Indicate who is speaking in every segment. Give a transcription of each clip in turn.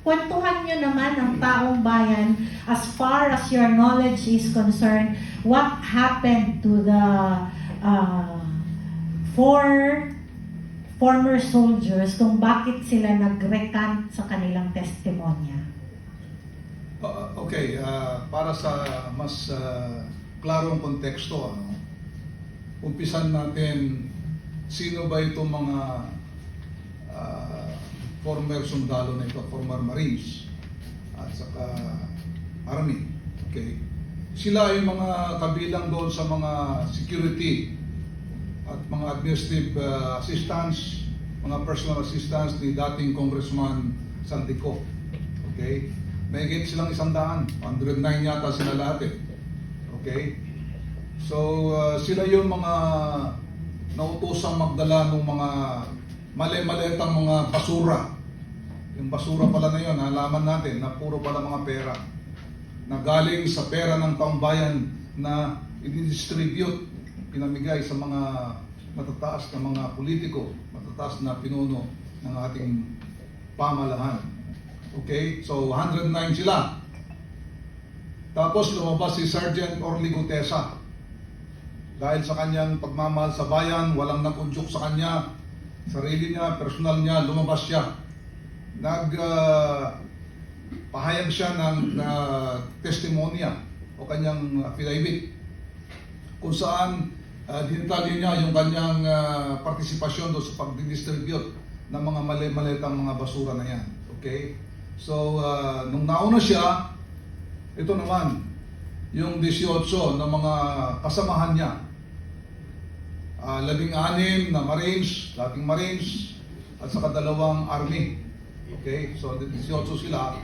Speaker 1: kwentuhan nyo naman ang taong bayan as far as your knowledge is concerned, what happened to the four former soldiers kung bakit sila nag-recant sa kanilang testimonya.
Speaker 2: Okay, para sa mas klarong konteksto, umpisan natin sino ba itong mga former sundalo na ito, former Marines at saka Army. Okay. Sila ay mga kabilang doon sa mga security at mga administrative assistants, mga personal assistants ni dating Congressman Saldico. Okay? May higit silang 100, 109 yata sila lahat eh. Okay? So, sila yung mga nautosang magdala ng mga mali-malitang mga basura. Yung basura pala na yun, nalaman natin na puro pala mga pera na galing sa pera ng taong bayan na i-distribute, pinamigay sa mga matataas na mga politiko, matataas na pinuno ng ating pamahalaan. Okay? So, 109 sila. Tapos lumabas si Sergeant Orly Gutesa. Dahil sa kanyang pagmamahal sa bayan, walang nakunjuk sa kanya, sarili niya, personal niya, lumabas siya. Pahayag siya ng testimonya o kanyang affidavit kung saan dinitalya niya yung kanyang partisipasyon doon sa pag-distribute ng mga mali-malitang mga basura na yan. Okay? So, nung nauna siya, ito naman, yung 18 na mga kasamahan niya, 16 na Marines, dating Marines, at saka 2 Army. Okay? So, 18 sila.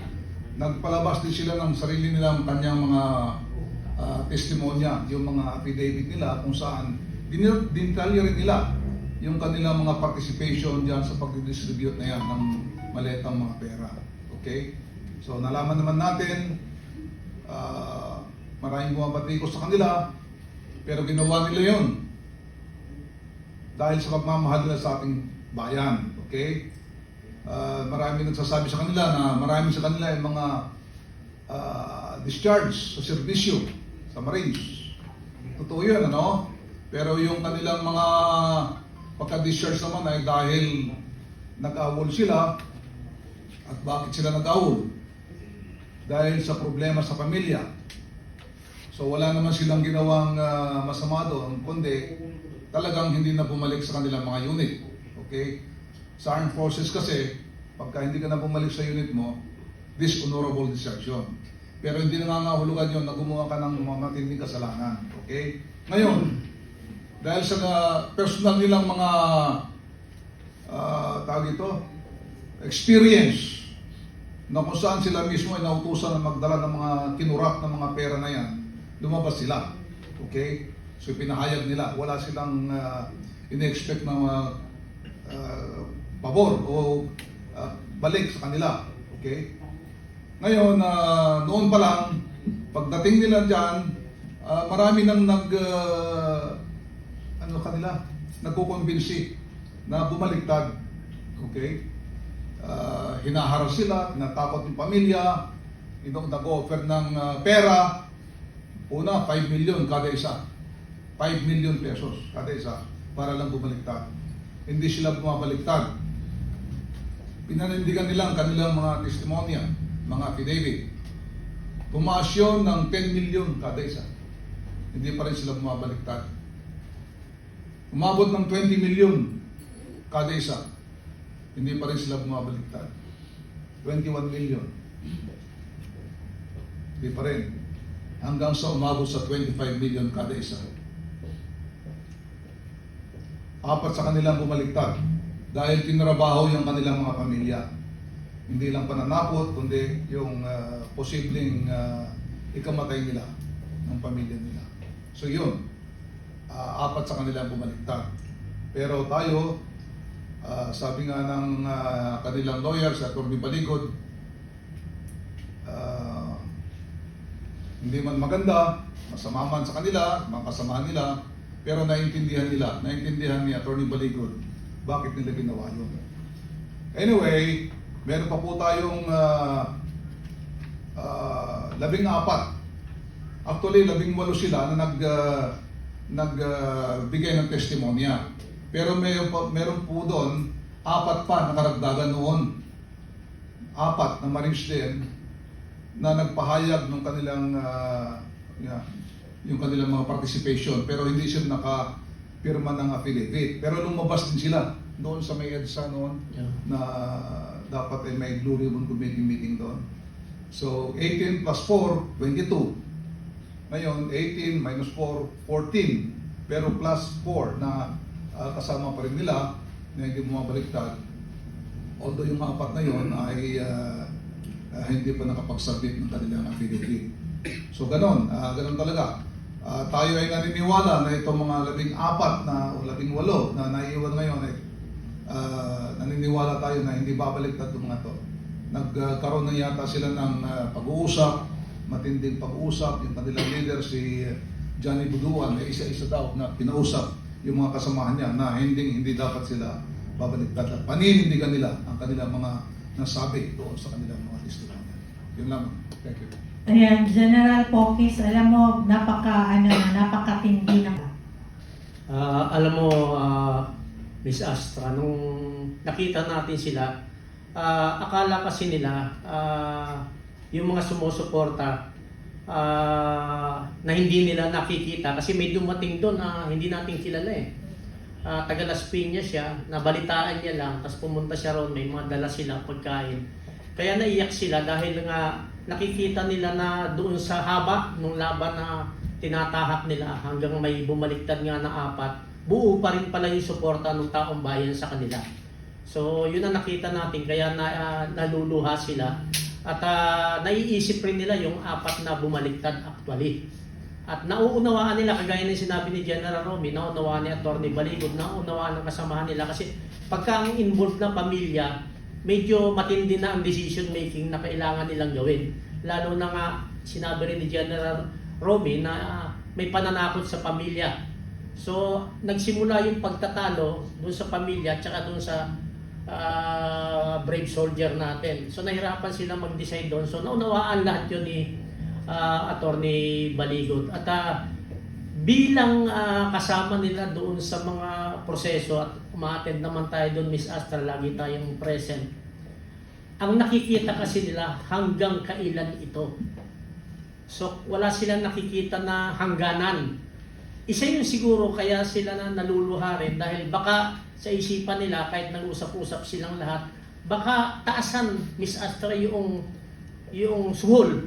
Speaker 2: Nagpalabas din sila ng sarili nilang kanyang mga testimonya, yung mga affidavit nila kung saan dinitalya rin nila yung kanilang mga participation diyan sa pag-distribute na yan ng malitang mga pera. Okay? So, nalaman naman natin, maraming bumabatikos sa kanila, pero ginawa nila yun dahil sa pagmamahal nila sa ating bayan. Okay? Marami nagsasabi sa kanila na marami sa kanila yung mga discharge sa serbisyo sa Marines. Totoo yun, ano? Pero yung kanilang mga pagka-discharge naman ay dahil nag-awol sila. At bakit sila nag-awol? Dahil sa problema sa pamilya. So wala naman silang ginawang masama doon, kundi talagang hindi na bumalik sa kanilang mga unit. Okay? Sa Armed Forces kasi, pagka hindi ka na bumalik sa unit mo, dishonorable desertion. Pero hindi nangangahulugan yun na gumawa ka ng mga matinding kasalanan. Okay? Ngayon, dahil sa personal nilang mga tawag ito, experience, na kung saan sila mismo ay nautusan na magdala ng mga kinurap ng mga pera na yan, lumabas sila. Okay? So pinahayag nila, wala silang in-expect na pabor o balik sa kanila. Okay? Ngayon, noon pa lang, pagdating nila dyan, marami nang nagkukonbinsi na bumaliktad. Okay? Hinaharap sila, tinatakot yung pamilya, nag-offer ng pera. Una, 5 million kada isa. 5 million pesos kada isa para lang bumaliktad. Hindi sila bumabaliktad. Pinanindigan nila ang kanilang mga testimonya, mga affidavit. Tumaas yun ng 10 million kada isa. Hindi pa rin sila bumabaliktad. Umabot ng 20 million kada isa. Hindi pa rin sila bumabaliktad. 21 million. Hindi pa rin. Hanggang sa umabot sa 25 million kada isa. 4 sa kanilang bumaliktad dahil tinrabaho yung kanilang mga pamilya. Hindi lang pananakot, kundi yung posibleng ikamatay nila ng pamilya nila. So yun, 4 sa kanilang bumaliktad. Pero tayo, sabi nga ng kanilang lawyer, si Atty. Baligod, hindi man maganda, masama man sa kanila, mga kasamahan nila, pero naintindihan ni Atty. Baligod, bakit nila ginawa yun. Anyway, Meron pa po tayong 14. Actually, 18 sila na nagbigay ng testimonya. Pero meron po doon 4 pa na karagdagan noon. 4 na Marines din na nagpahayag ng kanilang yung kanilang mga participation, pero hindi sila nakapirma ng affidavit. Pero lumabas din sila doon sa may EDSA noon na dapat ay may Blue Ribbon Committee meeting doon. So 18 plus 4, 22. Ngayon 18 minus 4, 14. Pero plus 4 na kasama pa rin nila na hindi bumabaliktad. Although yung 4 na yon ay hindi pa nakapagsubmit ng kanilang affidavit. So ganon talaga. Tayo ay naniniwala na itong mga 14 na o 18 na naiiwan ngayon ay naniniwala tayo na hindi babaliktad itong mga to. Nagkaroon na yata sila ng pag-uusap, matinding pag-uusap. Yung kanilang leader si Johnny Buduan ay isa-isa daw na pinausap yung mga kasamahan niya na hindi dapat sila babaliktad at paninindigan nila ang kanilang mga nasabi doon sa kanilang mga testimonya. Yun lang. Thank you.
Speaker 1: Ayan, General Pokis, alam mo, napakatindi ng...
Speaker 3: Alam mo, Miss Astra, nung nakita natin sila, akala kasi nila yung mga sumusuporta na hindi nila nakikita kasi may dumating doon na hindi natin kilala eh. Taga Las Piñas siya, nabalitaan niya lang, tapos pumunta siya ron, may mga dala silang pagkain. Kaya naiyak sila dahil nga nakikita nila na doon sa haba nung laban na tinatahak nila hanggang may bumaliktad nga na 4, buo pa rin pala yung suporta ng taong bayan sa kanila. So yun ang nakita natin, kaya naluluha sila at naiisip rin nila yung 4 na bumaliktad actually. At nauunawaan nila, kagaya ng sinabi ni General Romy, nauunawaan ni Atty. Baligod, nauunawaan ng kasamahan nila kasi pagka ang involved na pamilya, medyo matindi na ang decision making na kailangan nilang gawin. Lalo na nga, sinabi rin ni General Romy na may pananakot sa pamilya. So, nagsimula yung pagtatalo doon sa pamilya at saka doon sa brave soldier natin. So, nahirapan sila mag-decide doon. So, naunawaan lahat yun ni Atty. Baligod. At bilang kasama nila doon sa mga proseso at umattend naman tayo doon, Miss Astra, lagi tayong present. Ang nakikita kasi nila hanggang kailan ito. So wala silang nakikita na hangganan. Isa yun siguro kaya sila na naluluha rin dahil baka sa isipan nila kahit nag-usap-usap silang lahat, baka taasan, Miss Astra, yung suhol.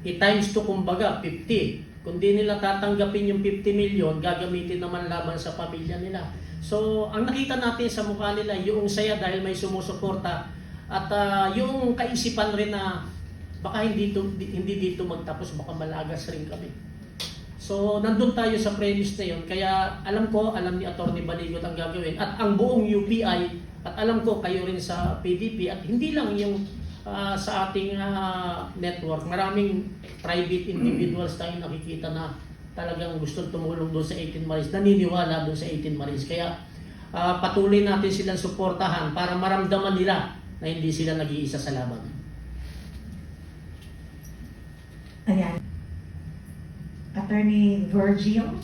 Speaker 3: I-times to kumbaga 50. Kung di nila tatanggapin yung 50 million, gagamitin naman laban sa pamilya nila. So, ang nakita natin sa mukha nila, yung saya dahil may sumusuporta at yung kaisipan rin na baka hindi dito magtapos, baka malagas rin kami. So, nandun tayo sa premise na yun. Kaya alam ni Atty. Baligod ang gagawin at ang buong UPI at alam ko kayo rin sa PDP at hindi lang yung sa ating network, maraming private individuals tayong nakikita na talagang gusto tumulong doon sa 18 Marines, naniniwala doon sa 18 Marines. Kaya patuloy natin silang suportahan para maramdaman nila na hindi sila nag-iisa sa laban.
Speaker 1: Ayan. Attorney Virgil.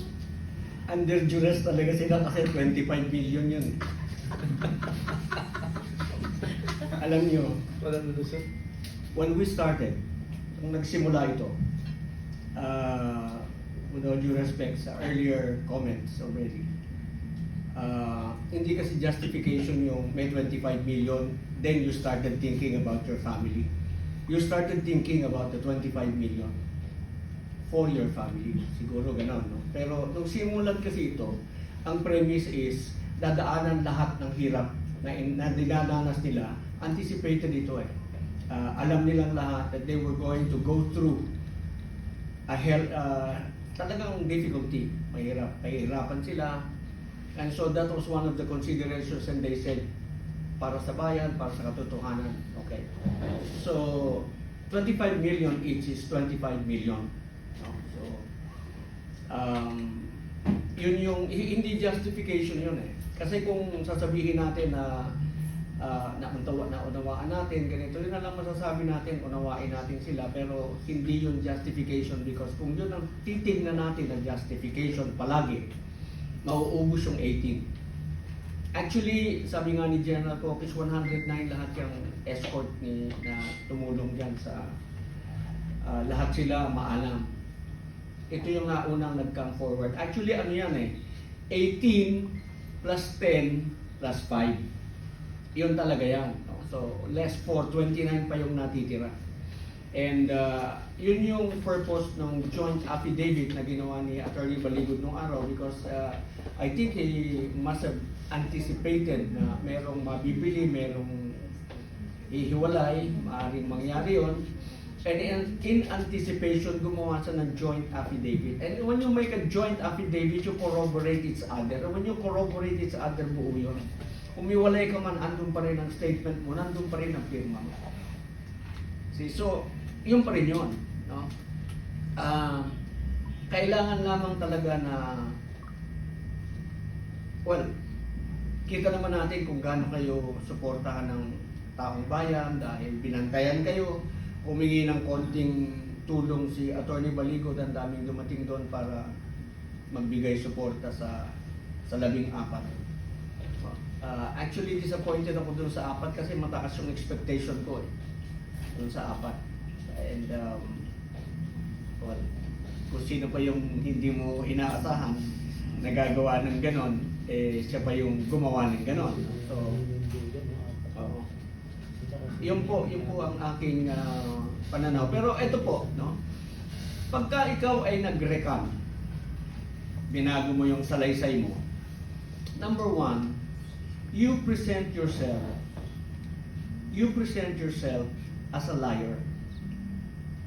Speaker 4: Under duress talaga sila kasi 25 million yun. Alam nyo, when we started, nung nagsimula ito, with all due respect sa earlier comments already, hindi kasi justification yung may 25 million, then you started thinking about your family. You started thinking about the 25 million for your family. Siguro ganon, no? Pero nung simulan kasi ito, ang premise is dadaanan lahat ng hirap na dinadanas nila. Anticipated ito eh. Alam nilang lahat that they were going to go through talagang difficulty. Mahirapan sila. And so that was one of the considerations, and they said, para sa bayan, para sa katotohanan. Okay. So, 25 million each is 25 million. No? So, yun yung, hindi justification yun eh. Kasi kung sasabihin natin na naunawaan natin, ganito yun na lang masasabi natin, unawain natin sila, pero hindi yun justification because kung yun ang titignan natin na justification palagi, mauubos yung 18. Actually, sabi nga ni General Cocos, 109 lahat yung escort na tumulong dyan sa lahat sila maalam. Ito yung naunang nag-come forward. Actually, ano yan 18 plus 10 plus 5. Yun talaga yan. No? So, less 4, 29 pa yung natitira. And yun yung purpose ng joint affidavit na ginawa ni Attorney Baligod nung araw because I think he must have anticipated na merong mabibili, merong ihiwalay, maaaring mangyari yun. And in anticipation, gumawa siya ng joint affidavit. And when you make a joint affidavit, you corroborate each other. And when you corroborate each other, buo yun. Umiwalay ka man, andun pa rin ang statement mo, nandun pa rin ang firma mo. See, so, yun pa rin yun. No? Kailangan lamang talaga na, well, kita naman natin kung gaano kayo suportahan ng taong bayan dahil binantayan kayo, humingi ng konting tulong si Attorney Baligod, ang daming dumating doon para magbigay suporta sa 14. Actually, disappointed ako dun sa 4 kasi matakas yung expectation ko dun sa 4. And, well, kung sino pa yung hindi mo inaasahan nagagawa ng ganon, siya pa yung gumawa ng ganon. So, yun po ang aking pananaw. Pero ito po, no? Pagka ikaw ay nag-recant, binago mo yung salaysay mo, number 1, you present yourself as a liar.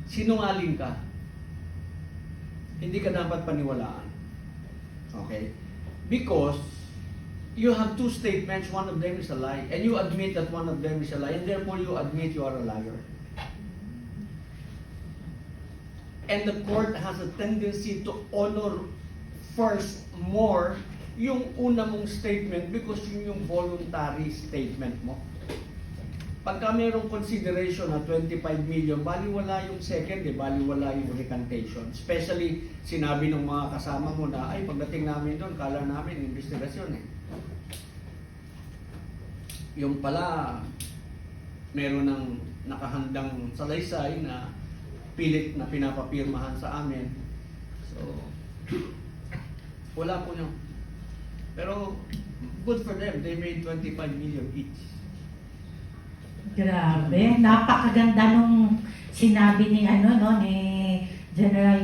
Speaker 4: Sinungaling ka. Hindi ka dapat paniwalaan. Okay? Because you have 2 statements, one of them is a lie, and you admit that one of them is a lie, and therefore you admit you are a liar. And the court has a tendency to honor first more yung una mong statement because yun yung voluntary statement mo. Pagka mayroong consideration na 25 million, baliwala yung second, baliwala yung recantation. Especially, sinabi ng mga kasama mo na, ay, pagdating namin doon, kala namin, investigasyon Yung pala, meron ng nakahandang salaysay na pilit na pinapapirmahan sa amin. So, wala po yun. Pero, good for them. They made 25 million each.
Speaker 1: Grabe, napakaganda nung sinabi ni ni General